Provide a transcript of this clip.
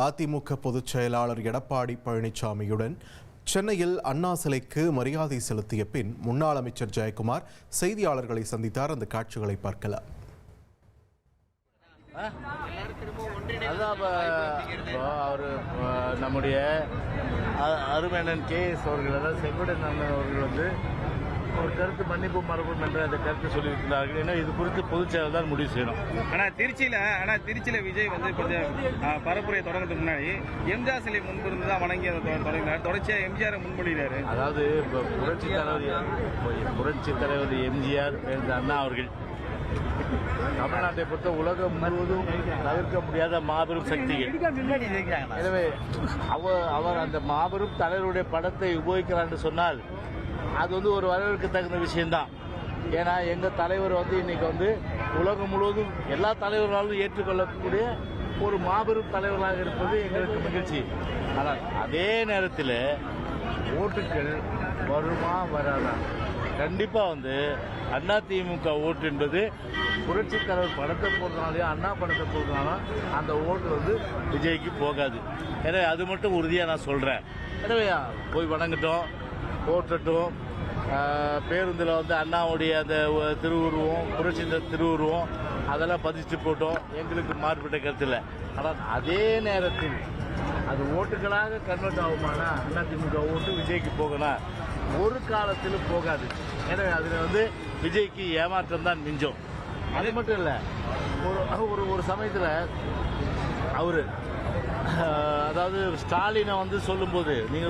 அதிமுக பொதுச் செயலாளர் எடப்பாடி பழனிசாமியுடன் சென்னையில் அண்ணா சிலைக்கு மரியாதை செலுத்திய பின் முன்னாள் அமைச்சர் ஜெயக்குமார் செய்தியாளர்களை சந்தித்தார். அந்த காட்சிகளை பார்க்கலாம். அவர் நம்முடைய அருமையண்ணன் KS அவர்கள், அதாவது செங்கோட்டையன் அண்ணன் அவர்கள் வந்து ஒரு கருத்து மன்னிப்பு மரபும் என்ற அந்த கருத்து சொல்லியிருக்கிறார்கள். ஏன்னா இது குறித்து பொதுச் செயலர் தான் முடிவு செய்யணும். ஆனால் திருச்சியில் விஜய் வந்து கொஞ்சம் பரப்புரையை தொடங்குறதுக்கு முன்னாடி எம்ஜிஆர் சிலை முன்பிருந்து தான் வணங்கி அதை தொடங்கினார். தொடர்ச்சியாக எம்ஜிஆர் முன்மொழிகிறாரு. அதாவது புரட்சி தலைவர் எம்ஜிஆர் அண்ணா அவர்கள் தமிழ்நாட்டை பொறுத்த உலகம் முழுவதும் தவிர்க்க முடியாத மாபெரும் சக்திகள். எனவே அவர் அந்த மாபெரும் தலைவருடைய படத்தை உபயோகிக்கிறார் என்று சொன்னால் அது வந்து ஒரு வரவேற்க தகுந்த விஷயம்தான். ஏன்னா எங்கள் தலைவர் வந்து இன்னைக்கு வந்து உலகம் முழுவதும் எல்லா தலைவர்களாலும் ஏற்றுக்கொள்ளக்கூடிய ஒரு மாபெரும் தலைவராக இருப்பது எங்களுக்கு மகிழ்ச்சி. ஆனால் அதே நேரத்தில் ஓட்டுகள் வருமா வராதா? கண்டிப்பாக வந்து அதிமுக ஓட்டு என்பது புரட்சி தலைவர் படத்தை போடுறதுனாலே, அண்ணா படத்தை போடுறதுனாலும் அந்த ஓட்டு வந்து விஜய்க்கு போகாது. எனவே அது மட்டும் உறுதியாக நான் சொல்கிறேன். எனவே போய் வணங்கட்டும், போற்றட்டும். பேருந்தில் வந்து அண்ணாவுடைய அந்த திருவுருவம், புரட்சி திருவுருவம் அதெல்லாம் பதிச்சு போட்டோம். எங்களுக்கு மாறுபட்ட கருத்து இல்லை. ஆனால் அதே நேரத்தில் அது ஓட்டுகளாக கன்வெர்ட் ஆகுமானா அதிமுக ஓட்டு விஜய்க்கு போகணும்? ஒரு காலத்திலும் போகாது. எனவே அதில் வந்து விஜய்க்கு ஏமாற்றம் தான் மிஞ்சும். அது மட்டும் இல்லை, ஒரு சமயத்தில் அவர் அதாவது ஸ்டாலினை வந்து சொல்லும்போது நீங்கள்